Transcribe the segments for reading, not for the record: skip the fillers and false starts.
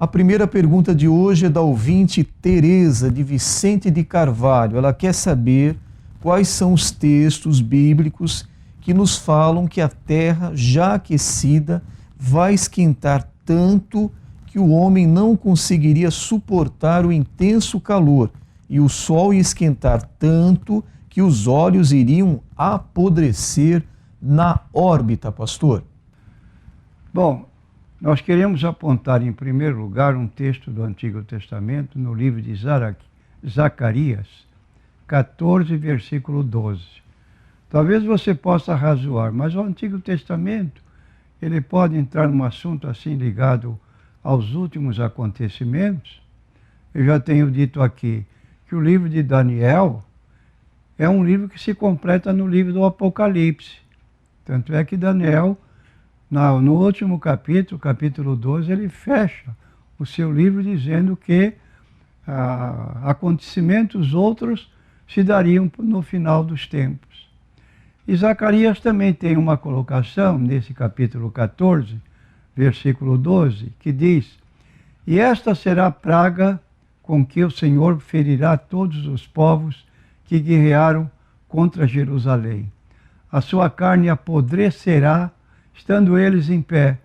A primeira pergunta de hoje é da ouvinte Tereza, de Vicente de Carvalho. Ela quer saber quais são os textos bíblicos que nos falam que a terra, já aquecida, vai esquentar tanto que o homem não conseguiria suportar o intenso calor, e o sol ia esquentar tanto que os olhos iriam apodrecer na órbita, pastor. Bom, nós queremos apontar em primeiro lugar um texto do Antigo Testamento, no livro de Zacarias, 14, versículo 12. Talvez você possa razoar, mas o Antigo Testamento, ele pode entrar num assunto assim ligado aos últimos acontecimentos. Eu já tenho dito aqui que o livro de Daniel é um livro que se completa no livro do Apocalipse. Tanto é que Daniel, no último capítulo, capítulo 12, ele fecha o seu livro dizendo que acontecimentos outros se dariam no final dos tempos. E Zacarias também tem uma colocação nesse capítulo 14, versículo 12, que diz: "E esta será a praga com que o Senhor ferirá todos os povos que guerrearam contra Jerusalém. A sua carne apodrecerá, estando eles em pé,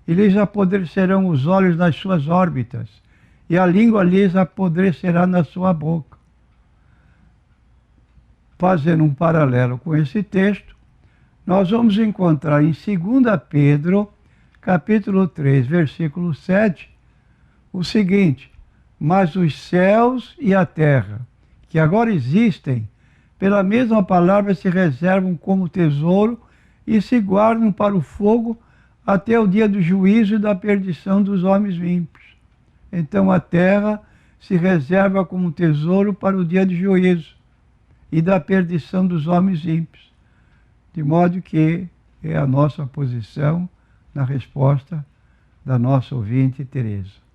e lhes apodrecerão os olhos nas suas órbitas, e a língua lhes apodrecerá na sua boca." Fazendo um paralelo com esse texto, nós vamos encontrar em 2 Pedro, capítulo 3, versículo 7, o seguinte: "Mas os céus e a terra, que agora existem, pela mesma palavra se reservam como tesouro e se guardam para o fogo até o dia do juízo e da perdição dos homens ímpios." Então a terra se reserva como tesouro para o dia de juízo e da perdição dos homens ímpios. De modo que é a nossa posição na resposta da nossa ouvinte Tereza.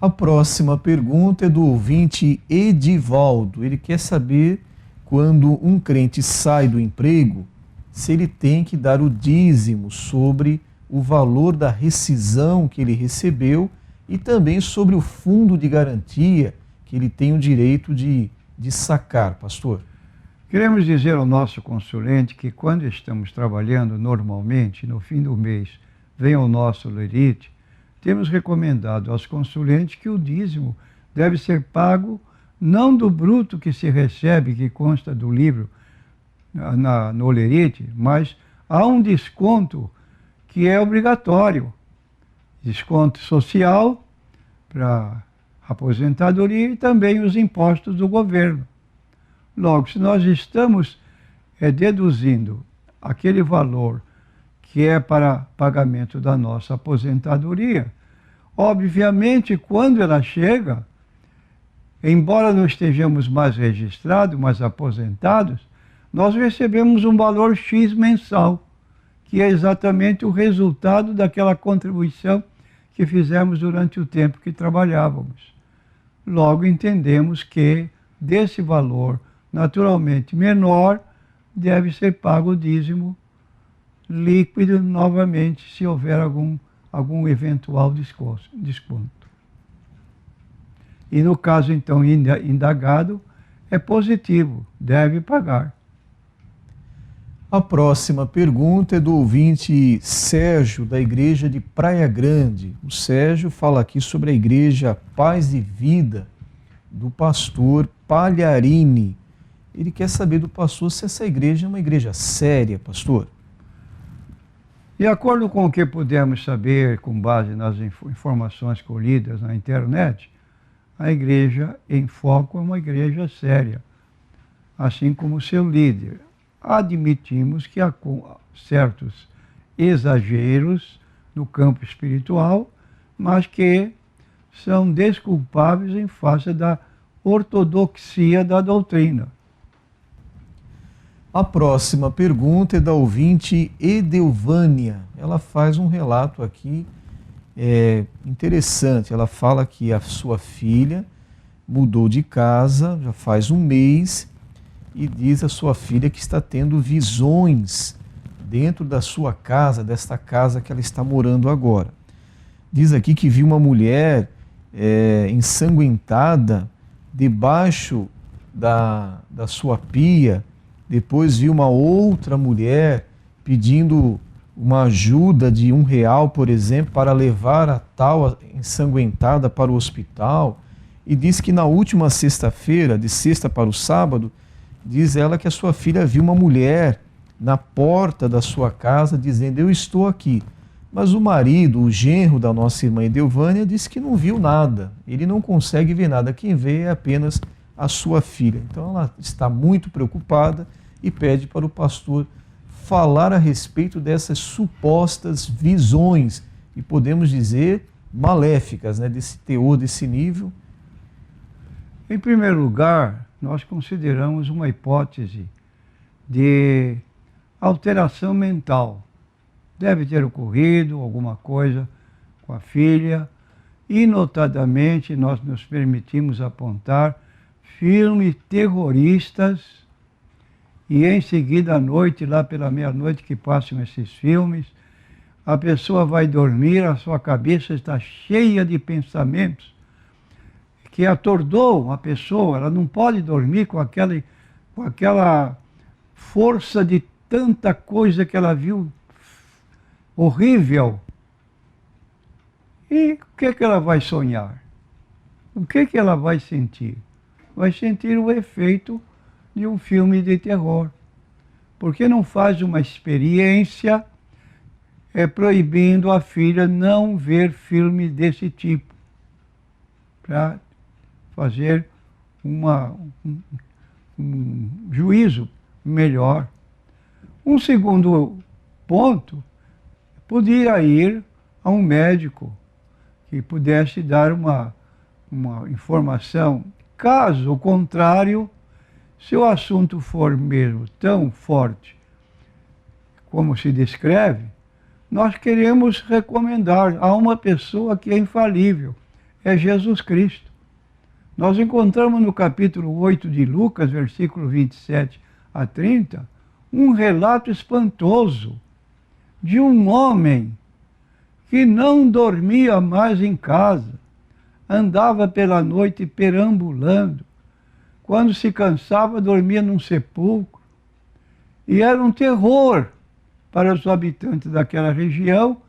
A próxima pergunta é do ouvinte Edivaldo. Ele quer saber, quando um crente sai do emprego, se ele tem que dar o dízimo sobre o valor da rescisão que ele recebeu e também sobre o fundo de garantia que ele tem o direito de sacar, pastor. Queremos dizer ao nosso consulente que quando estamos trabalhando normalmente, no fim do mês, vem o nosso lerite, temos recomendado aos consulentes que o dízimo deve ser pago não do bruto que se recebe, que consta do livro no lerite, mas há um desconto que é obrigatório. Desconto social para aposentadoria e também os impostos do governo. Logo, se nós estamos deduzindo aquele valor que é para pagamento da nossa aposentadoria, obviamente, quando ela chega, embora não estejamos mais registrados, mas aposentados, nós recebemos um valor X mensal, que é exatamente o resultado daquela contribuição que fizemos durante o tempo que trabalhávamos. Logo, entendemos que desse valor naturalmente menor deve ser pago o dízimo líquido novamente, se houver algum eventual desconto. E no caso, então, indagado, é positivo, deve pagar. A próxima pergunta é do ouvinte Sérgio, da igreja de Praia Grande. O Sérgio fala aqui sobre a igreja Paz e Vida, do pastor Palharini. Ele quer saber do pastor se essa igreja é uma igreja séria, pastor. De acordo com o que pudemos saber, com base nas informações colhidas na internet, a igreja em foco é uma igreja séria, assim como seu líder. Admitimos que há certos exageros no campo espiritual, mas que são desculpáveis em face da ortodoxia da doutrina. A próxima pergunta é da ouvinte Edelvânia. Ela faz um relato aqui interessante. Ela fala que a sua filha mudou de casa já faz um mês e diz a sua filha que está tendo visões dentro da sua casa, desta casa que ela está morando agora. diz aqui que viu uma mulher ensanguentada debaixo da sua pia, depois viu uma outra mulher pedindo uma ajuda de R$ 1, por exemplo, para levar a tal ensanguentada para o hospital, e diz que na última sexta-feira, de sexta para o sábado, diz ela que a sua filha viu uma mulher na porta da sua casa dizendo: eu estou aqui. Mas o marido, o genro da nossa irmã Edelvânia, disse que não viu nada, ele não consegue ver nada, quem vê é apenas a sua filha. Então ela está muito preocupada e pede para o pastor falar a respeito dessas supostas visões, e podemos dizer maléficas, né, desse teor, desse nível. Em primeiro lugar, nós consideramos uma hipótese de alteração mental. Deve ter ocorrido alguma coisa com a filha, e notadamente nós nos permitimos apontar filmes terroristas, e em seguida à noite, lá pela meia-noite que passam esses filmes, a pessoa vai dormir, a sua cabeça está cheia de pensamentos que atordou a pessoa, ela não pode dormir com aquela força de tanta coisa que ela viu horrível. E o que ela vai sonhar? O que ela vai sentir? Vai sentir o efeito de um filme de terror. Porque não faz uma experiência proibindo a filha não ver filme desse tipo, para fazer um juízo melhor. Um segundo ponto, podia ir a um médico que pudesse dar uma informação. Caso contrário, se o assunto for mesmo tão forte como se descreve, nós queremos recomendar a uma pessoa que é infalível, é Jesus Cristo. Nós encontramos no capítulo 8 de Lucas, versículo 27 a 30, um relato espantoso de um homem que não dormia mais em casa, andava pela noite perambulando, quando se cansava dormia num sepulcro, e era um terror para os habitantes daquela região,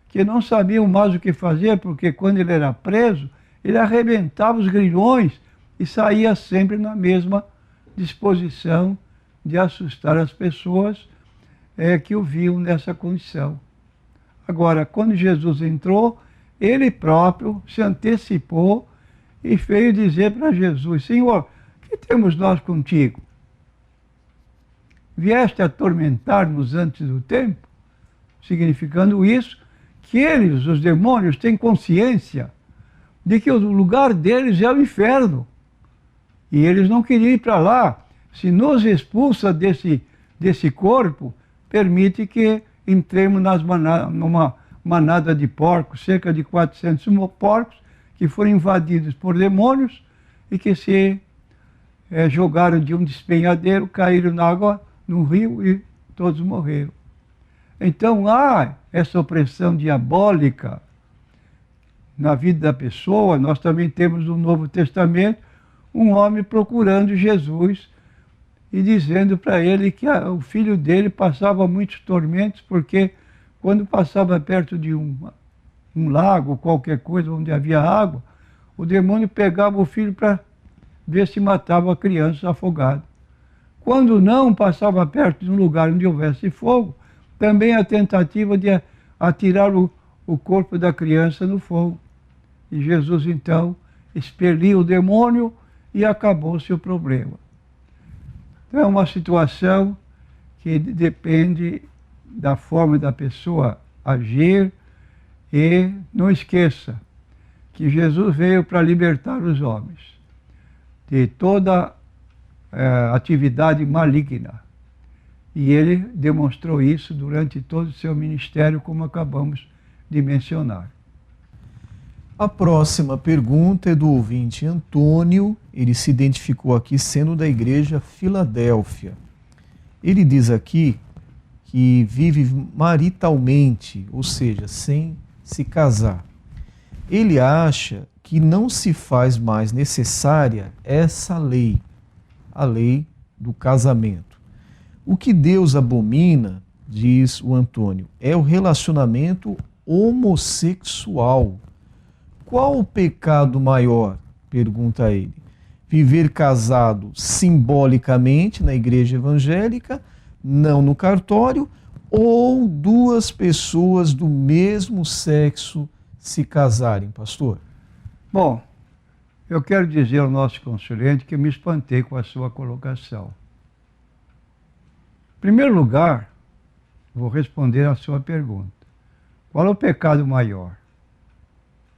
que não sabiam mais o que fazer, porque quando ele era preso, ele arrebentava os grilhões e saía sempre na mesma disposição de assustar as pessoas que o viam nessa condição. Agora, quando Jesus entrou, ele próprio se antecipou e veio dizer para Jesus: Senhor, que temos nós contigo? Vieste atormentar-nos antes do tempo? Significando isso, que eles, os demônios, têm consciência de que o lugar deles é o inferno. E eles não queriam ir para lá. Se nos expulsa desse corpo, permite que entremos numa manada de porcos, cerca de 400 porcos, que foram invadidos por demônios e que se jogaram de um despenhadeiro, caíram na água, no rio, e todos morreram. Então há essa opressão diabólica na vida da pessoa. Nós também temos no Novo Testamento um homem procurando Jesus e dizendo para ele que o filho dele passava muitos tormentos, porque quando passava perto de um lago, qualquer coisa onde havia água, o demônio pegava o filho para ver se matava a criança afogada. Quando não passava perto de um lugar onde houvesse fogo, também a tentativa de atirar o corpo da criança no fogo. E Jesus, então, expeliu o demônio e acabou-se o problema. Então, é uma situação que depende da forma da pessoa agir. E não esqueça que Jesus veio para libertar os homens de toda atividade maligna. E ele demonstrou isso durante todo o seu ministério, como acabamos de mencionar. A próxima pergunta é do ouvinte Antônio. Ele se identificou aqui sendo da igreja Filadélfia. Ele diz aqui que vive maritalmente, ou seja, sem se casar. ele acha que não se faz mais necessária essa lei, a lei do casamento. O que Deus abomina, diz o Antônio, é o relacionamento homossexual. Qual o pecado maior? Pergunta ele. Viver casado simbolicamente na igreja evangélica, não no cartório, ou duas pessoas do mesmo sexo se casarem, pastor? Bom, eu quero dizer ao nosso consulente que me espantei com a sua colocação. Em primeiro lugar, vou responder à sua pergunta. Qual é o pecado maior?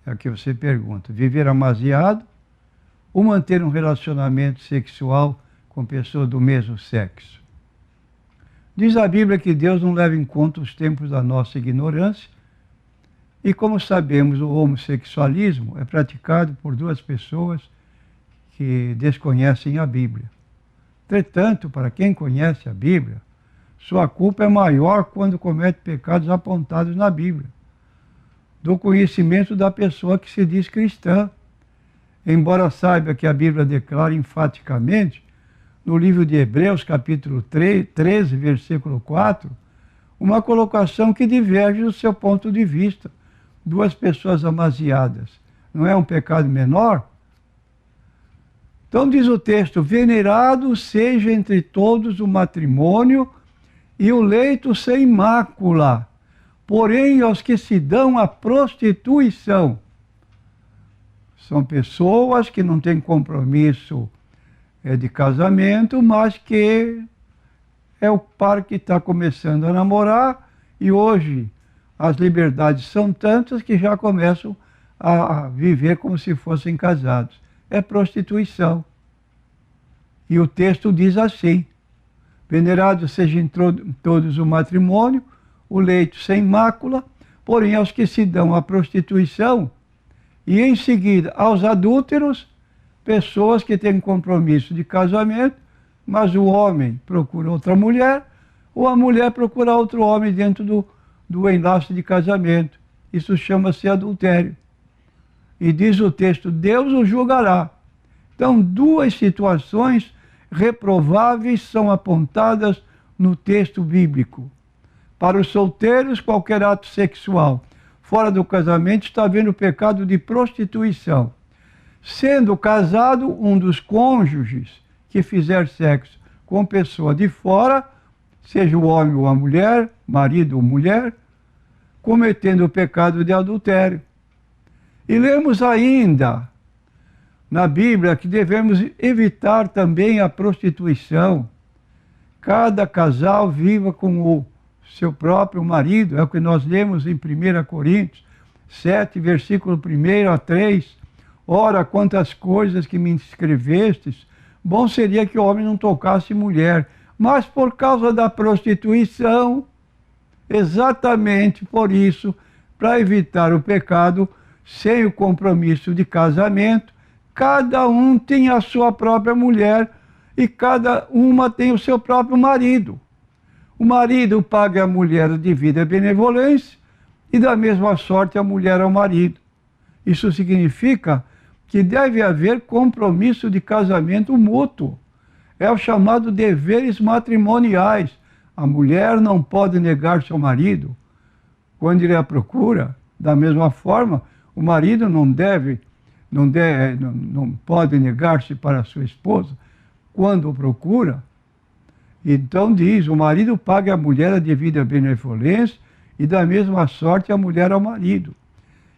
É o que você pergunta. Viver amasiado ou manter um relacionamento sexual com pessoas do mesmo sexo? Diz a Bíblia que Deus não leva em conta os tempos da nossa ignorância e, como sabemos, o homossexualismo é praticado por duas pessoas que desconhecem a Bíblia. Entretanto, para quem conhece a Bíblia, sua culpa é maior quando comete pecados apontados na Bíblia, do conhecimento da pessoa que se diz cristã. Embora saiba que a Bíblia declara enfaticamente, no livro de Hebreus, capítulo 13, versículo 4, uma colocação que diverge do seu ponto de vista. Duas pessoas amasiadas. Não é um pecado menor? Então diz o texto, venerado seja entre todos o matrimônio e o leito sem mácula, porém aos que se dão à prostituição. São pessoas que não têm compromisso de casamento, mas que é o par que está começando a namorar e hoje as liberdades são tantas que já começam a viver como se fossem casados. É prostituição. E o texto diz assim, venerado seja em todos o matrimônio, o leito sem mácula, porém aos que se dão à prostituição, e em seguida aos adúlteros, pessoas que têm compromisso de casamento, mas o homem procura outra mulher, ou a mulher procura outro homem dentro do enlace de casamento. Isso chama-se adultério. E diz o texto, Deus o julgará. Então, duas situações reprováveis são apontadas no texto bíblico. Para os solteiros, qualquer ato sexual fora do casamento está havendo o pecado de prostituição. Sendo casado, um dos cônjuges que fizer sexo com pessoa de fora, seja o homem ou a mulher, marido ou mulher, cometendo o pecado de adultério. E lemos ainda na Bíblia que devemos evitar também a prostituição. Cada casal viva com o seu próprio marido, é o que nós lemos em 1 Coríntios 7, versículo 1 a 3. Ora, quantas coisas que me escrevestes, bom seria que o homem não tocasse mulher, mas por causa da prostituição, exatamente por isso, para evitar o pecado, sem o compromisso de casamento, cada um tem a sua própria mulher e cada uma tem o seu próprio marido. O marido paga a mulher a devida benevolência e da mesma sorte a mulher ao marido. Isso significa que deve haver compromisso de casamento mútuo. É o chamado deveres matrimoniais. A mulher não pode negar seu marido quando ele a procura. Da mesma forma, o marido não pode negar-se para a sua esposa quando o procura. Então diz, o marido paga a mulher a devida benevolência e da mesma sorte a mulher ao marido.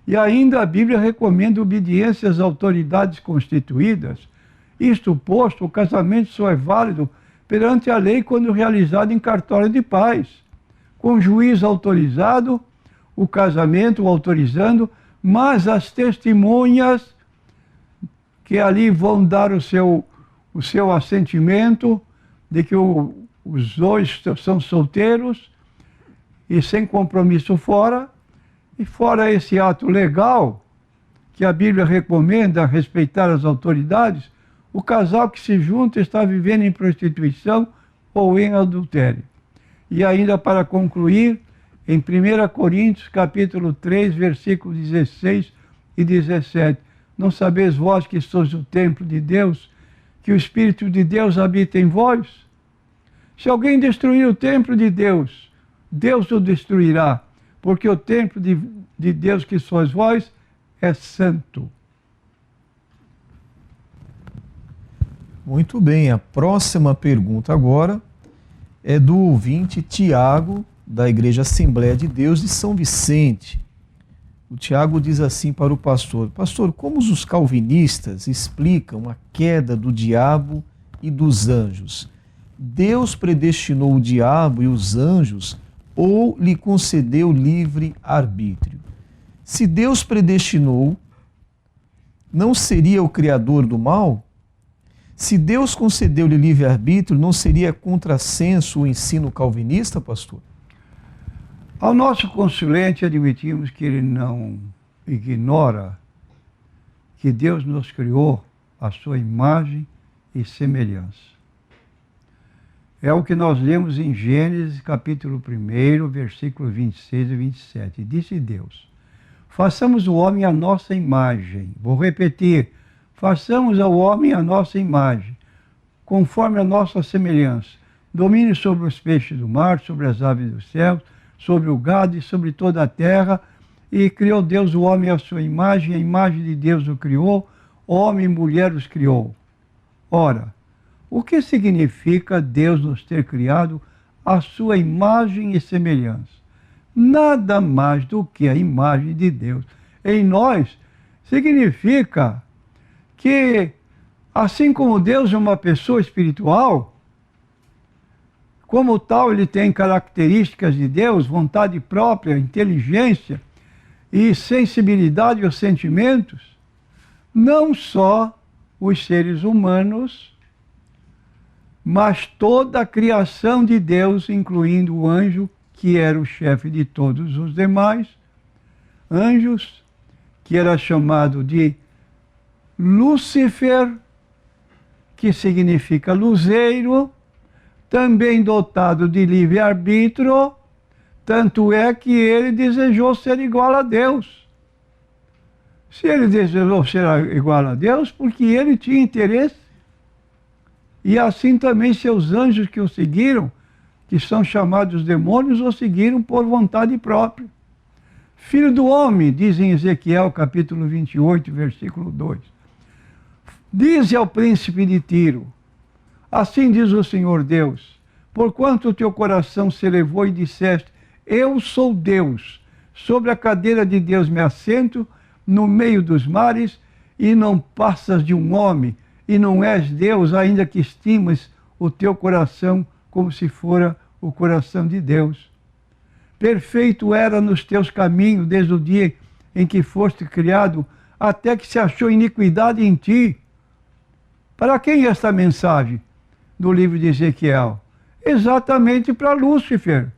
E ainda a Bíblia recomenda obediência às autoridades constituídas. Isto posto, o casamento só é válido perante a lei quando realizado em cartório de paz. Com juiz autorizado, o casamento autorizando, mas as testemunhas que ali vão dar o seu assentimento de que os dois são solteiros e sem compromisso fora, e fora esse ato legal que a Bíblia recomenda respeitar as autoridades, o casal que se junta está vivendo em prostituição ou em adultério. E ainda para concluir, em 1 Coríntios, capítulo 3, versículos 16 e 17. Não sabeis vós que sois o templo de Deus, que o Espírito de Deus habita em vós? Se alguém destruir o templo de Deus, Deus o destruirá, porque o templo de Deus que sois vós é santo. Muito bem, a próxima pergunta agora é do ouvinte Tiago, da Igreja Assembleia de Deus de São Vicente. O Tiago diz assim para o pastor: Pastor, como os calvinistas explicam a queda do diabo e dos anjos? Deus predestinou o diabo e os anjos ou lhe concedeu livre arbítrio? Se Deus predestinou, não seria o criador do mal? Se Deus concedeu-lhe livre-arbítrio, não seria contrassenso o ensino calvinista, pastor? Ao nosso consulente admitimos que ele não ignora que Deus nos criou à sua imagem e semelhança. É o que nós lemos em Gênesis capítulo 1, versículo 26 e 27. Disse Deus: façamos o homem à nossa imagem. Vou repetir. Façamos ao homem a nossa imagem, conforme a nossa semelhança. Domine sobre os peixes do mar, sobre as aves do céu, sobre o gado e sobre toda a terra. E criou Deus o homem à sua imagem, a imagem de Deus o criou, homem e mulher os criou. Ora, o que significa Deus nos ter criado à sua imagem e semelhança? Nada mais do que a imagem de Deus em nós significa que, assim como Deus é uma pessoa espiritual, como tal ele tem características de Deus, vontade própria, inteligência e sensibilidade aos sentimentos, não só os seres humanos, mas toda a criação de Deus, incluindo o anjo, que era o chefe de todos os demais anjos, que era chamado de Lúcifer, que significa luzeiro, também dotado de livre-arbítrio, tanto é que ele desejou ser igual a Deus. Se ele desejou ser igual a Deus, porque ele tinha interesse, e assim também seus anjos que o seguiram, que são chamados demônios, o seguiram por vontade própria. Filho do homem, diz em Ezequiel capítulo 28, versículo 2. Dize ao príncipe de Tiro: assim diz o Senhor Deus, porquanto o teu coração se elevou e disseste: eu sou Deus, sobre a cadeira de Deus me assento, no meio dos mares, e não passas de um homem, e não és Deus, ainda que estimas o teu coração como se fora o coração de Deus. Perfeito era nos teus caminhos desde o dia em que foste criado, até que se achou iniquidade em ti. Para quem é esta mensagem do livro de Ezequiel? Exatamente para Lúcifer.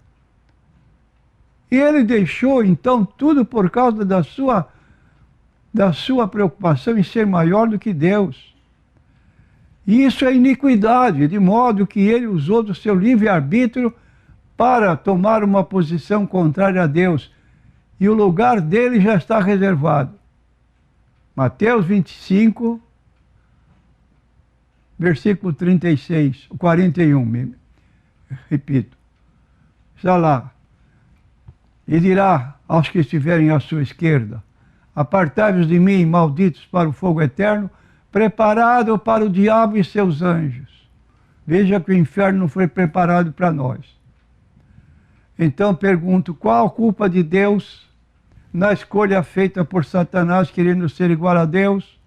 E ele deixou então tudo por causa da sua preocupação em ser maior do que Deus. E isso é iniquidade, de modo que ele usou do seu livre-arbítrio para tomar uma posição contrária a Deus. E o lugar dele já está reservado. Mateus 25, versículo 36, 41, repito. Está lá. E dirá aos que estiverem à sua esquerda: apartai-vos de mim, malditos, para o fogo eterno, preparado para o diabo e seus anjos. Veja que o inferno não foi preparado para nós. Então pergunto, qual a culpa de Deus na escolha feita por Satanás querendo ser igual a Deus?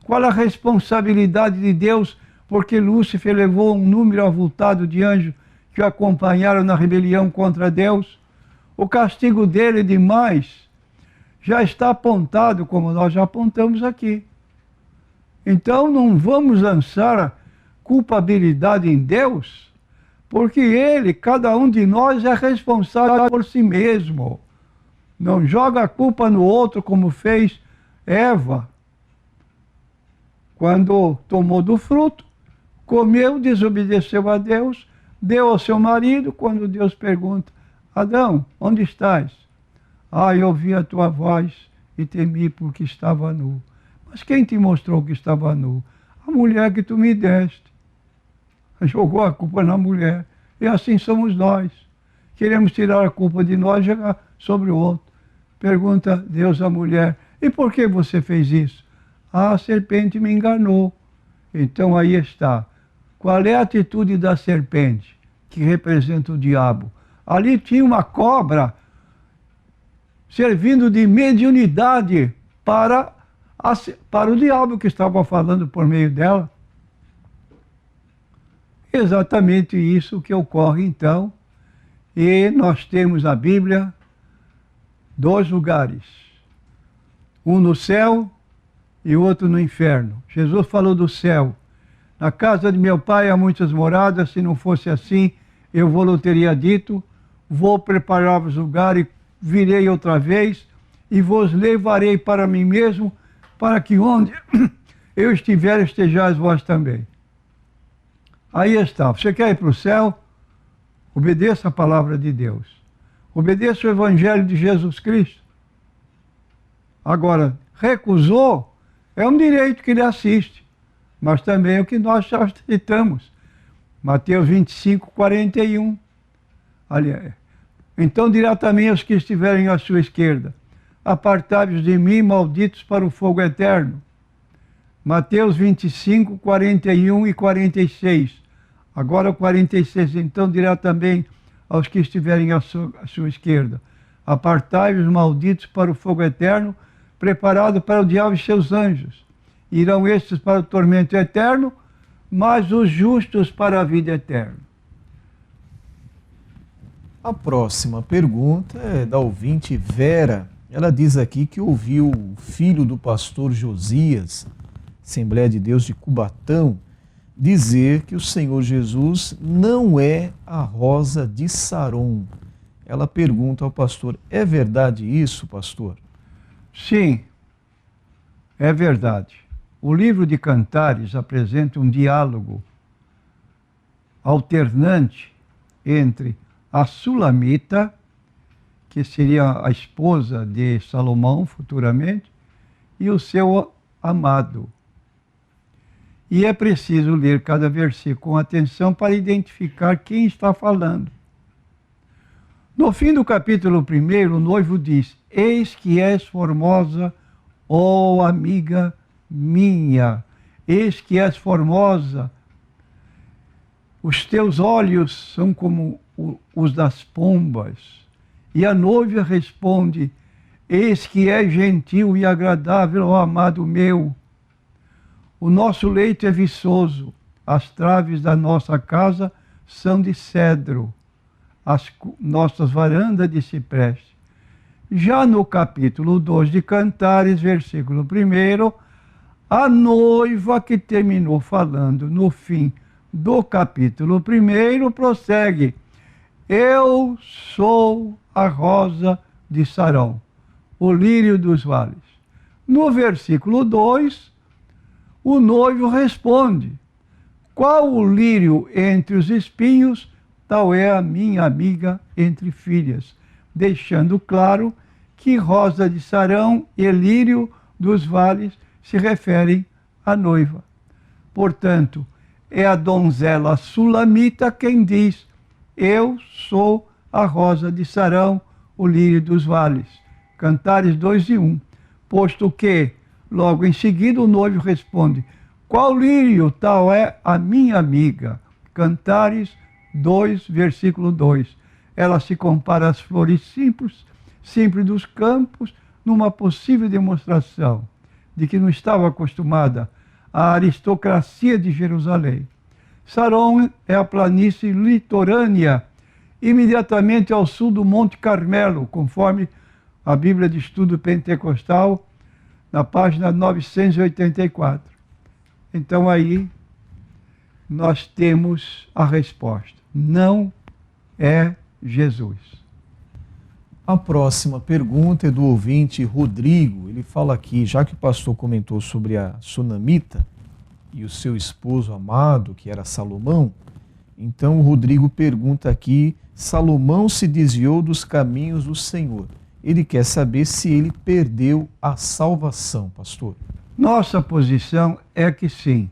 Qual a responsabilidade de Deus porque Lúcifer levou um número avultado de anjos que o acompanharam na rebelião contra Deus? O castigo dele demais já está apontado, como nós já apontamos aqui. Então não vamos lançar culpabilidade em Deus, porque ele, cada um de nós, é responsável por si mesmo. Não joga a culpa no outro, como fez Eva, quando tomou do fruto, comeu, desobedeceu a Deus, deu ao seu marido. Quando Deus pergunta: Adão, onde estás? Ah, eu ouvi a tua voz e temi porque estava nu. Mas quem te mostrou que estava nu? A mulher que tu me deste. Jogou a culpa na mulher. E assim somos nós. Queremos tirar a culpa de nós e jogar sobre o outro. Pergunta Deus à mulher, e por que você fez isso? Ah, a serpente me enganou. Então aí está. Qual é a atitude da serpente, que representa o diabo? Ali tinha uma cobra servindo de mediunidade para o diabo que estava falando por meio dela. Exatamente isso que ocorre então. E nós temos na Bíblia 2 lugares. Um no céu e o outro no inferno. Jesus falou do céu. Na casa de meu pai há muitas moradas, se não fosse assim, eu vou teria dito, vou preparar-vos lugar e virei outra vez e vos levarei para mim mesmo, para que onde eu estiver, estejais vós também. Aí está. Você quer ir para o céu? Obedeça a palavra de Deus. Obedeça o Evangelho de Jesus Cristo. Agora, recusou, é um direito que lhe assiste, mas também é o que nós já aceitamos. Mateus 25, 41. Aliás, então dirá também aos que estiverem à sua esquerda, apartai-vos de mim, malditos, para o fogo eterno. Mateus 25, 41 e 46. Agora o 46, então dirá também aos que estiverem à sua esquerda, apartai-vos, malditos, para o fogo eterno, preparado para o diabo e seus anjos. Irão estes para o tormento eterno, mas os justos para a vida eterna. A próxima pergunta é da ouvinte Vera. Ela diz aqui que ouviu o filho do pastor Josias, Assembleia de Deus de Cubatão, dizer que o Senhor Jesus não é a rosa de Saron. Ela pergunta ao pastor, é verdade isso, pastor? Sim, é verdade. O livro de Cantares apresenta um diálogo alternante entre a Sulamita, que seria a esposa de Salomão futuramente, e o seu amado. E é preciso ler cada versículo com atenção para identificar quem está falando. No fim do capítulo 1, o noivo diz, eis que és formosa, ó amiga minha, eis que és formosa, os teus olhos são como os das pombas. E a noiva responde, eis que és gentil e agradável, ó amado meu. O nosso leito é viçoso, as traves da nossa casa são de cedro, as nossas varandas de cipreste. Já no capítulo 2 de Cantares, versículo 1, a noiva que terminou falando no fim do capítulo 1 prossegue, eu sou a rosa de Sarão, o lírio dos vales. No versículo 2, o noivo responde, qual o lírio entre os espinhos, tal é a minha amiga entre filhas, deixando claro que rosa de Sarão e lírio dos vales se referem à noiva. Portanto, é a donzela sulamita quem diz, eu sou a rosa de Sarão, o lírio dos vales. Cantares 2:1. Posto que, logo em seguida, o noivo responde, qual lírio tal é a minha amiga? Cantares 2, versículo 2. Ela se compara às flores simples dos campos, numa possível demonstração de que não estava acostumada à aristocracia de Jerusalém. Saron é a planície litorânea, imediatamente ao sul do Monte Carmelo, conforme a Bíblia de Estudo Pentecostal, na página 984. Então aí nós temos a resposta. Não é Jesus. A próxima pergunta é do ouvinte Rodrigo. Ele fala aqui, já que o pastor comentou sobre a Sunamita e o seu esposo amado, que era Salomão, então o Rodrigo pergunta aqui, Salomão se desviou dos caminhos do Senhor. Ele quer saber se ele perdeu a salvação, pastor. Nossa posição é que sim.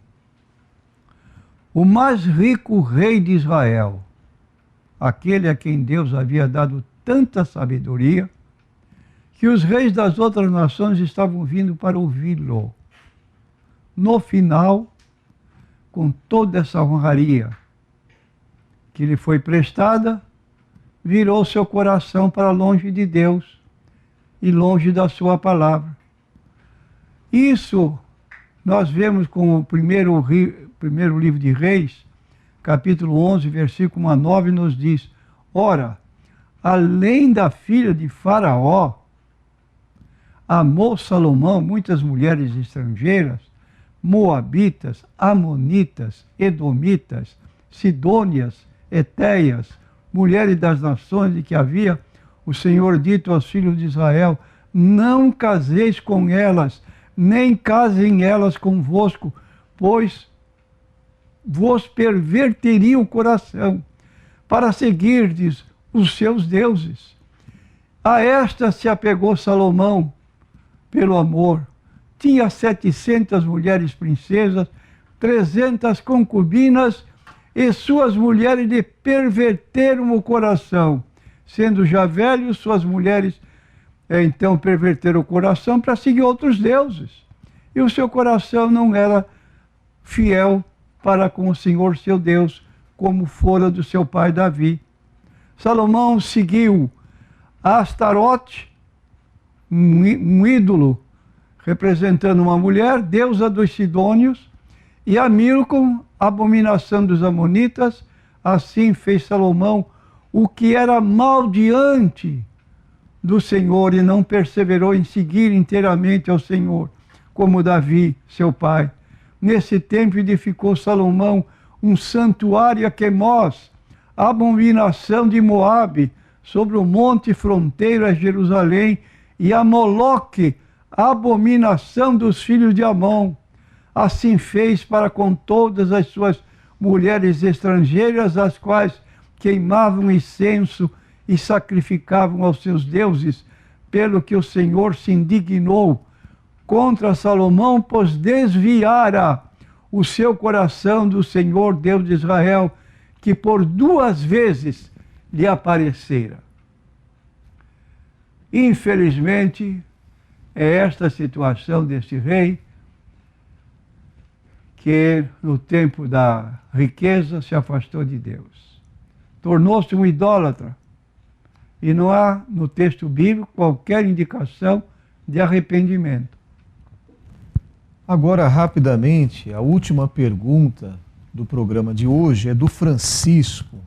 O mais rico rei de Israel, aquele a quem Deus havia dado tanta sabedoria, que os reis das outras nações estavam vindo para ouvi-lo. No final, com toda essa honraria que lhe foi prestada, virou seu coração para longe de Deus e longe da sua palavra. Isso nós vemos com o primeiro livro de Reis, capítulo 11, versículo 1 a 9, nos diz: ora, além da filha de Faraó, amou Salomão muitas mulheres estrangeiras, moabitas, amonitas, edomitas, sidônias, etéias, mulheres das nações de que havia o Senhor dito aos filhos de Israel: não caseis com elas, nem casem elas convosco, pois vos perverteria o coração para seguirdes os seus deuses. A esta se apegou Salomão pelo amor. Tinha 700 mulheres princesas, 300 concubinas, e suas mulheres lhe perverteram o coração. Sendo já velhos, suas mulheres então perverteram o coração para seguir outros deuses. E o seu coração não era fiel para com o Senhor seu Deus, como fora do seu pai Davi. Salomão seguiu Astarote, um ídolo representando uma mulher, deusa dos sidônios, e a Milcom, abominação dos amonitas. Assim fez Salomão o que era mal diante do Senhor e não perseverou em seguir inteiramente ao Senhor, como Davi, seu pai. Nesse tempo edificou Salomão um santuário a Quemós, abominação de Moabe, sobre o monte fronteiro a Jerusalém, e a Moloque, abominação dos filhos de Amon. Assim fez para com todas as suas mulheres estrangeiras, as quais queimavam incenso e sacrificavam aos seus deuses, pelo que o Senhor se indignou contra Salomão, pois desviara o seu coração do Senhor Deus de Israel, que por 2 vezes lhe aparecera. Infelizmente, é esta a situação deste rei, que no tempo da riqueza se afastou de Deus. Tornou-se um idólatra. E não há no texto bíblico qualquer indicação de arrependimento. Agora, rapidamente, a última pergunta do programa de hoje é do Francisco.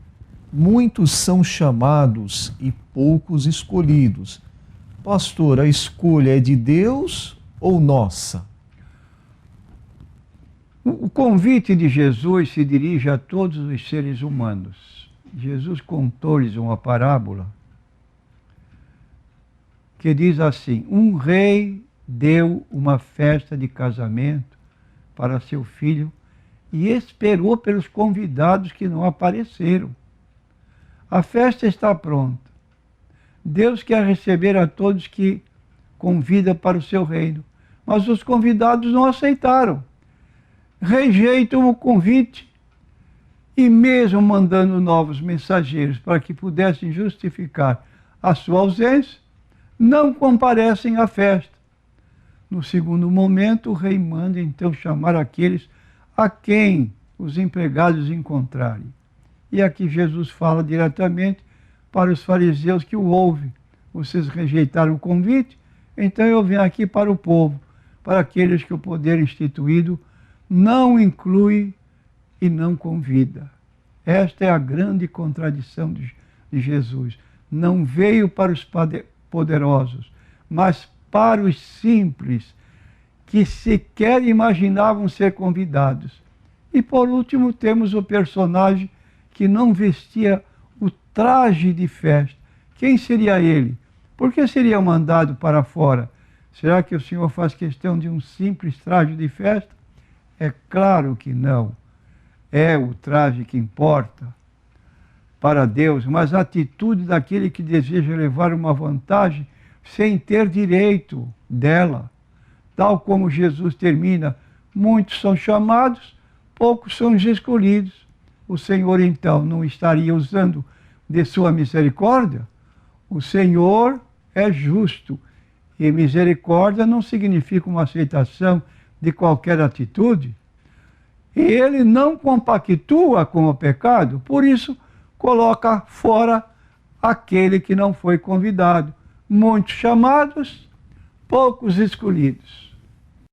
Muitos são chamados e poucos escolhidos. Pastor, a escolha é de Deus ou nossa? O convite de Jesus se dirige a todos os seres humanos. Jesus contou-lhes uma parábola que diz assim: um rei deu uma festa de casamento para seu filho e esperou pelos convidados que não apareceram. A festa está pronta. Deus quer receber a todos que convida para o seu reino, mas os convidados não aceitaram. Rejeitam o convite e, mesmo mandando novos mensageiros para que pudessem justificar a sua ausência, não comparecem à festa. No segundo momento, o rei manda então chamar aqueles a quem os empregados encontrarem. E aqui Jesus fala diretamente para os fariseus que o ouvem. Vocês rejeitaram o convite, então eu venho aqui para o povo, para aqueles que o poder instituído não inclui e não convida. Esta é a grande contradição de Jesus. Não veio para os poderosos, mas para os simples, que sequer imaginavam ser convidados. E por último temos o personagem que não vestia o traje de festa. Quem seria ele? Por que seria mandado para fora? Será que o Senhor faz questão de um simples traje de festa? É claro que não. É o traje que importa para Deus, mas a atitude daquele que deseja levar uma vantagem sem ter direito dela. Tal como Jesus termina, muitos são chamados, poucos são os escolhidos. O Senhor, então, não estaria usando de sua misericórdia? O Senhor é justo, e misericórdia não significa uma aceitação de qualquer atitude. E ele não compactua com o pecado, por isso coloca fora aquele que não foi convidado. Muitos chamados, poucos escolhidos.